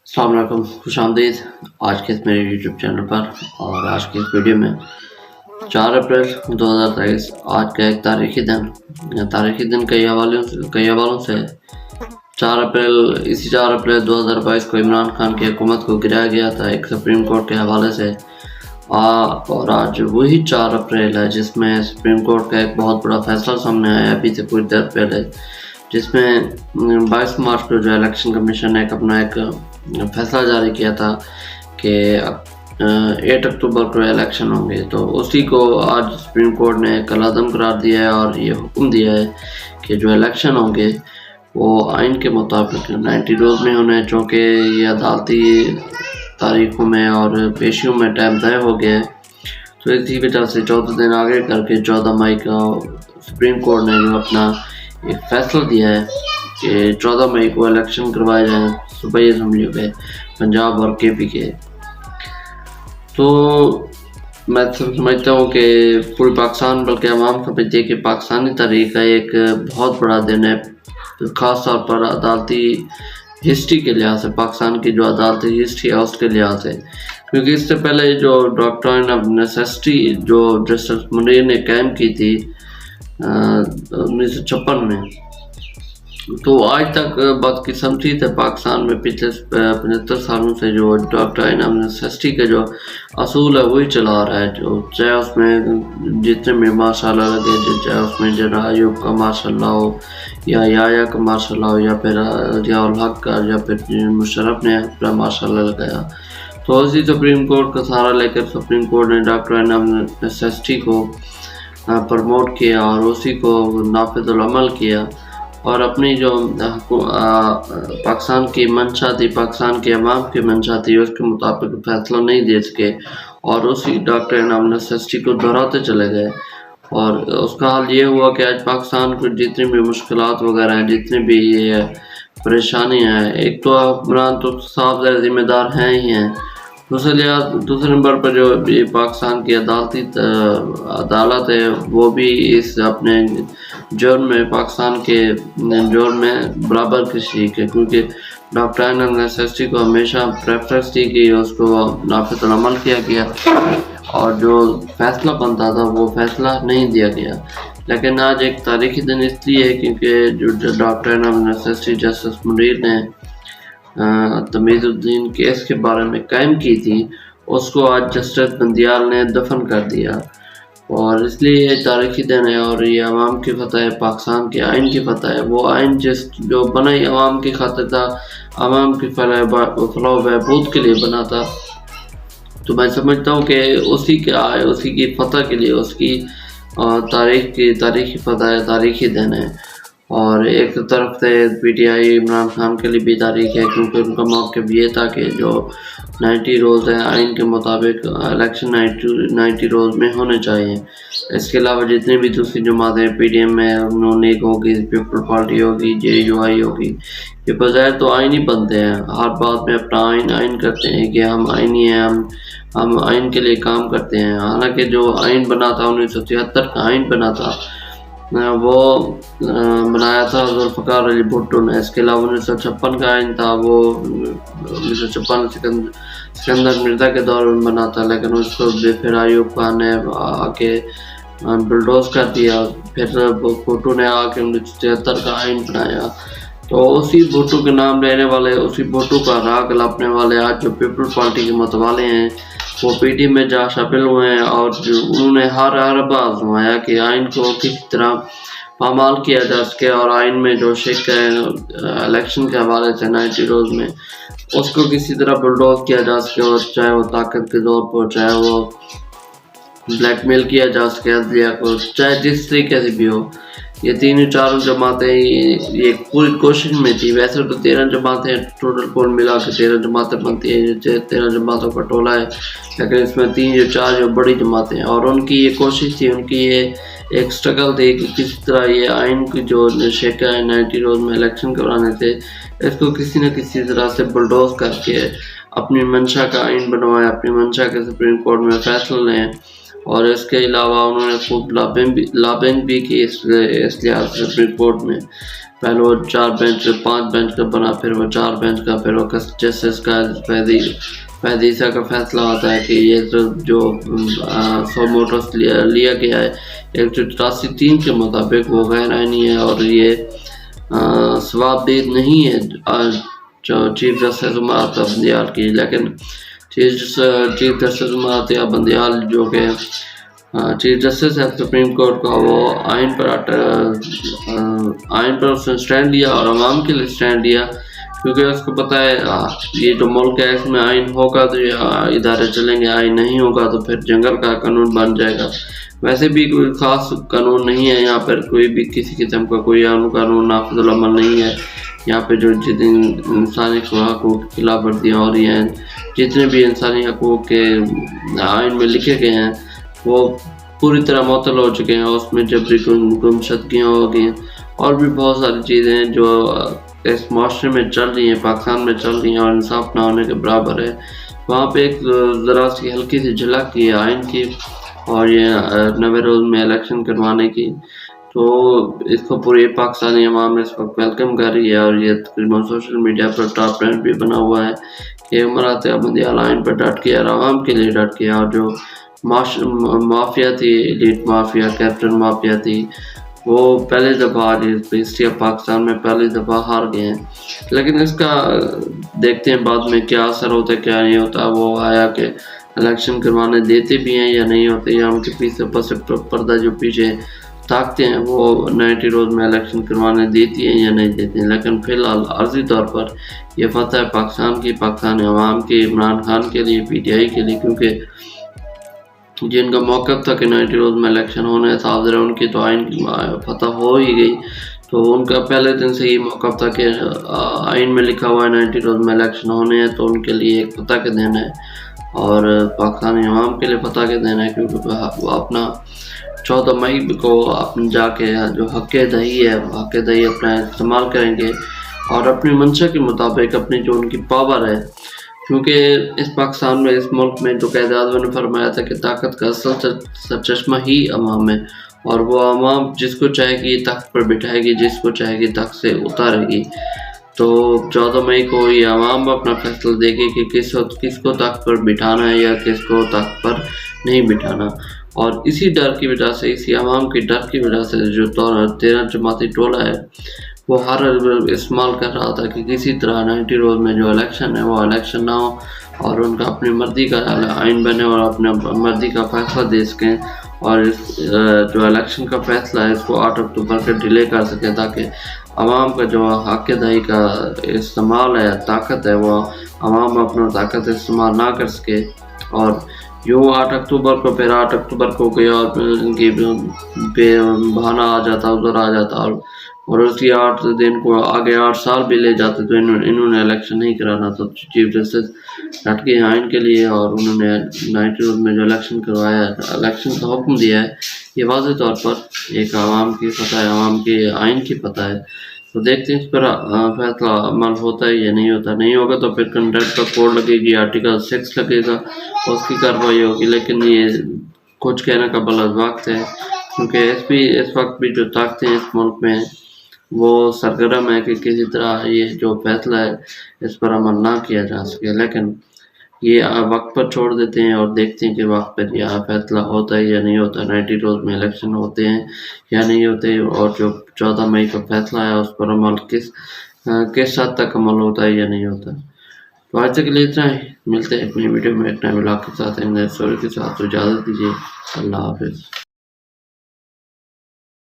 السلام علیکم، خوش آمدید آج کے اس میرے یوٹیوب چینل پر۔ اور آج کی اس ویڈیو میں 4 اپریل 2023 آج کا ایک تاریخی دن کئی حوالوں سے 4 اپریل 2022 کو عمران خان کی حکومت کو گرایا گیا تھا ایک سپریم کورٹ کے حوالے سے۔ اور آج وہی 4 اپریل ہے جس میں سپریم کورٹ کا ایک بہت بڑا فیصلہ سامنے آیا ابھی سے کچھ دیر پہلے، جس میں 22 مارچ کو جو الیکشن کمیشن نے اپنا ایک فیصلہ جاری کیا تھا کہ 8 اکتوبر کو الیکشن ہوں گے، تو اسی کو آج سپریم کورٹ نے کالعدم قرار دیا ہے اور یہ حکم دیا ہے کہ جو الیکشن ہوں گے وہ آئین کے مطابق 90 روز میں ہونے، چونکہ یہ عدالتی تاریخوں میں اور پیشیوں میں ٹائم طے ہو گیا ہے، تو اسی وجہ سے 14 دن آگے کر کے 14 مئی کا سپریم کورٹ نے جو اپنا ایک فیصلہ دیا ہے کہ 14 مئی کو الیکشن کروائے جائیں صوبائی اسمبلیوں کے، پنجاب اور کے پی کے۔ تو میں سمجھتا ہوں کہ پوری پاکستان بلکہ عوام سمجھتی ہے کہ پاکستانی تاریخ کا ایک بہت بڑا دن ہے، خاص طور پر عدالتی ہسٹری کے لحاظ سے، پاکستان کی جو عدالتی ہسٹری ہے اس کے لحاظ سے، کیونکہ اس سے پہلے جو ڈاکٹرائن آف نیسیسٹی جو جسٹس منیر نے قائم کی تھی 1956 میں، تو آج تک بدقسمتی سے پاکستان میں پچھلے 75 سالوں سے جو ڈاکٹرائن آف نیسیسٹی کا جو اصول ہے وہی چلا آ رہا ہے، جو چاہے اس میں جتنے بھی ماشاء اللہ لگے، چاہے اس میں جنرل ایوب کا ماشاء اللہ ہو یا یحییٰ کا ماشاء اللہ ہو یا پھر ضیاء الحق کا یا پھر مشرف نے اپنا ماشاء اللہ لگایا، تو اسی سپریم کورٹ کا سہارا لے کر سپریم کورٹ نے ڈاکٹرائن آف نیسیسٹی کو پروموٹ کیا اور اسی کو نافذ العمل کیا، اور اپنی جو پاکستان کی منشا تھی، پاکستان کے عوام کی منشا تھی، اس کے مطابق فیصلہ نہیں دے سکے اور اسی ڈاکٹرائن آف نیسیسٹی کو دہراتے چلے گئے۔ اور اس کا حال یہ ہوا کہ آج پاکستان کو جتنی بھی مشکلات وغیرہ ہیں، جتنی بھی یہ پریشانیاں ہیں، ایک تو حکمران تو صاف ذمہ دار ہیں ہی ہیں، دوسرے نمبر پر جو پاکستان کی عدالت ہے وہ بھی اس اپنے جرم میں، پاکستان کے جرم میں برابر کی شریک ہے، کیونکہ ڈاکٹرائن آف نیسیسٹی کو ہمیشہ پریفرنس دی گئی، اس کو نافذ العمل کیا گیا اور جو فیصلہ بنتا تھا وہ فیصلہ نہیں دیا گیا۔ لیکن آج ایک تاریخی دن اس لیے ہے کیونکہ جو doctrine of necessity justice Munir نے تمیز الدین کیس کے بارے میں قائم کی تھی، اس کو آج جسٹس بندیال نے دفن کر دیا، اور اس لیے یہ تاریخی دن ہے اور یہ عوام کی فتح ہے، پاکستان کے آئین کی فتح ہے۔ وہ آئین جو بنا ہی عوام کی خاطر تھا، عوام کی فلاح و بہبود کے لیے بنا تھا، تو میں سمجھتا ہوں کہ اسی کی فتح کے لیے، اس کی تاریخی فتح ہے، تاریخی دن ہے۔ اور ایک طرف سے P T I Imran Khan کے لیے بھی تاریخ ہے، کیونکہ ان کا موقف یہ تھا کہ جو 90 روز ہیں آئین کے مطابق الیکشن 90 روز میں ہونے چاہیے۔ اس کے علاوہ جتنی بھی دوسری جماعتیں پی ڈی ایم میں نون لیگ ہوگی، پیپل پارٹی ہوگی، جے یو آئی ہوگی، یہ بظاہر تو آئین ہی بنتے ہیں، ہر بات میں اپنا آئین کرتے ہیں کہ ہم آئینی ہیں، ہم آئین کے لیے کام کرتے ہیں، حالانکہ جو آئین بنا تھا 1973 کا آئین بنا تھا وہ بنایا تھا ذوالفقار علی بھٹو نے۔ اس کے علاوہ 1956 کا آئین تھا، وہ 1956 سکندر مرزا کے دور میں بنا تھا، لیکن اس کو پھر ایوب خان نے آ کے بلڈوز کر دیا، پھر بھٹو نے آ کے 1973 کا آئین بنایا۔ تو اسی بھٹو کے نام لینے والے، اسی بھٹو کا راگ لاپنے والے آج جو پیپل پارٹی کے متوالے ہیں، وہ پی ڈی میں جا شامل ہوئے ہیں، اور انہوں نے ہر بار آزمایا کہ آئین کو کس طرح پامال کیا جا سکے، اور آئین میں جو شک ہے الیکشن کے حوالے سے 90 روز میں، اس کو کسی طرح بلڈوز کیا جا سکے، اور چاہے وہ طاقت کے طور پر، چاہے وہ بلیک میل کیا جا سکے عدلیہ کو، چاہے جس طریقے سے بھی ہو۔ یہ 3-4 جماعتیں یہ پوری کوشش میں تھی، ویسے تو 13 جماعتیں ٹوٹل کل ملا کے 13 جماعتیں بنتی ہیں، 13 جماعتوں کا ٹولہ ہے، لیکن اس میں 3-4 جو بڑی جماعتیں ہیں، اور ان کی یہ کوشش تھی، ان کی یہ ایک سٹرگل تھی کہ کس طرح یہ آئین کی جو شیکا ہے 90 روز میں الیکشن کرانے سے، اس کو کسی نہ کسی طرح سے بلڈوز کر کے اپنی منشا کا آئین بنوائے، اپنی منشا کے سپریم کورٹ میں فیصلہ لیں، اور اس کے علاوہ انہوں نے خوب لابنگ بھی کی اس لحاظ سے سپریم کورٹ میں پہلے وہ 4 بینچ 5 بینچ کا بنا، پھر وہ 4 بینچ کا، پھر وہ جسٹس کا فیضیسہ کا فیصلہ ہوتا ہے کہ یہ جو سو موٹرس لیا گیا ہے 183 کے مطابق وہ غیر آئینی ہے اور یہ ثواب دید نہیں ہے چیف جسٹس عمارت بندیال کی. لیکن چیف جسٹس عمارت بندیال جو کہ چیف جسٹس ہے سپریم کورٹ کا، وہ آئین پر اس نے سٹینڈ لیا اور عوام کے لیے سٹینڈ لیا، کیونکہ اس کو پتہ ہے یہ جو ملک ہے اس میں آئین ہوگا تو یہ ادارے چلیں گے، آئین نہیں ہوگا تو پھر جنگل کا قانون بن جائے گا. ویسے بھی کوئی خاص قانون نہیں ہے یہاں پر، کوئی بھی کسی قسم کا کوئی قانون نافذ العمل نہیں ہے یہاں پہ. جو جتنے انسانی حقوق کی خلاف ورزیاں ہو رہی ہیں، جتنے بھی انسانی حقوق کے آئین میں لکھے گئے ہیں وہ پوری طرح معطل ہو چکے ہیں. اس میں جبری گمشدگیاں ہو گئی ہیں اور بھی بہت ساری چیزیں ہیں جو اس معاشرے میں چل رہی ہیں، پاکستان میں چل رہی ہیں اور انصاف نہ ہونے کے برابر ہے. وہاں پہ ایک ذرا سی ہلکی سی جھلک کی ہے آئین کی اور یہ 90 روز میں الیکشن کروانے کی، تو اس کو پوری پاکستانی عوام اس وقت ویلکم کر رہی ہے اور یہ تقریباً سوشل میڈیا پر ٹاپ ٹرینڈ بھی بنا ہوا ہے کہ عمارت بندیال آئین پر ڈٹ کے اور عوام کے لیے ڈٹ کے. اور جو مافیا تھی، ایلیٹ مافیا، کیپٹن مافیا تھی، وہ پہلی دفعہ ہسٹری آف پاکستان میں پہلی دفعہ ہار گئے ہیں. لیکن اس کا دیکھتے ہیں بعد میں کیا اثر ہوتا ہے کیا نہیں ہوتا. وہ آیا کہ الیکشن کروانے دیتے بھی ہیں یا نہیں ہوتے، یا ان کے پیچھے پس پردہ جو پیچھے طاقتیں ہیں وہ 90 روز میں الیکشن کروانے دیتی ہیں یا نہیں دیتی ہیں. لیکن فی الحال عرضی طور پر یہ فتح ہے پاکستان کی، پاکستانی عوام کی، عمران خان کے لیے، پی ٹی آئی کے لیے، کیونکہ جن کا موقف تھا کہ 90 روز میں الیکشن ہونے حاضر ہے ان کی تو آئین کی فتح ہو ہی گئی، تو ان کا پہلے دن سے ہی موقف تھا کہ آئین میں لکھا ہوا ہے 90 روز میں الیکشن ہونے ہیں، تو ان کے لیے ایک فتح کے دن ہے اور پاکستانی عوام کے لیے فتح کے دن ہے، کیونکہ وہ اپنا 14 مئی کو اپنے جا کے جو حق دہی ہے حق دہی اپنا استعمال کریں گے اور اپنی منشا کے مطابق اپنی جو ان کی پاور ہے، کیونکہ اس پاکستان میں، اس ملک میں جو قائد اعظم نے فرمایا تھا کہ طاقت کا اصل سرچشمہ ہی عوام ہے اور وہ عوام جس کو چاہے گی تخت پر بٹھائے گی، جس کو چاہے گی تخت سے اتارے گی. تو 14 مئی کو یہ عوام اپنا فیصلہ دے گی کہ کس کو تخت پر بٹھانا ہے یا کس کو تخت پر نہیں بٹھانا. اور اسی ڈر کی وجہ سے، اسی عوام کے ڈر کی وجہ سے جو 13 جماعتی ٹولہ ہے وہ ہر استعمال کر رہا تھا کہ کسی طرح 90 روز میں جو الیکشن ہے وہ الیکشن نہ ہو اور ان کا اپنی مرضی کا آئین بنے اور اپنے مرضی کا فیصلہ دے سکیں اور جو الیکشن کا فیصلہ ہے اس کو 8 اکتوبر کے ڈیلے کر سکیں، تاکہ عوام کا جو حق دہی کا استعمال ہے، طاقت ہے، وہ عوام اپنا طاقت استعمال نہ کر سکے. اور یوں 8 اکتوبر کو، پھر 8 اکتوبر کو کوئی اور ان کی بہانہ آ جاتا، ادھر آ جاتا اور اسی 8 دن کو آگے 8 سال بھی لے جاتے تو انہوں نے الیکشن نہیں کرانا. تو چیف جسٹس ڈٹ گئے آئین کے لیے اور انہوں نے 90 روز میں جو الیکشن کروایا ہے، الیکشن کا حکم دیا ہے، یہ واضح طور پر ایک عوام کی فتح ہے، عوام کے آئین کی فتح ہے. تو دیکھتے ہیں اس پر فیصلہ عمل ہوتا ہے یا نہیں ہوتا. نہیں ہوگا تو پھر کنٹیمپٹ کا کوڈ لگے گی، آرٹیکل 6 لگے گا، اس کی کارروائی ہوگی. لیکن یہ کچھ کہنے کا بلد وقت ہے، کیونکہ اس وقت بھی جو طاقتیں اس ملک میں وہ سرگرم ہے کہ کسی طرح یہ جو فیصلہ ہے اس پر عمل نہ کیا جا سکے. لیکن یہ وقت پر چھوڑ دیتے ہیں اور دیکھتے ہیں کہ وقت پر یہ فیصلہ ہوتا ہے یا نہیں ہوتا، 90 روز میں الیکشن ہوتے ہیں یا نہیں ہوتے، اور جو 14 مئی کا فیصلہ ہے اس پر عمل کس حد تک عمل ہوتا ہے یا نہیں ہوتا. تو آج تک کے لیے اتنا ہی، ملتے ہیں اپنی ویڈیو میں ایک نئے بلاگ کے ساتھ، نئے اسٹوری کے ساتھ. تو اجازت دیجیے، اللہ حافظ.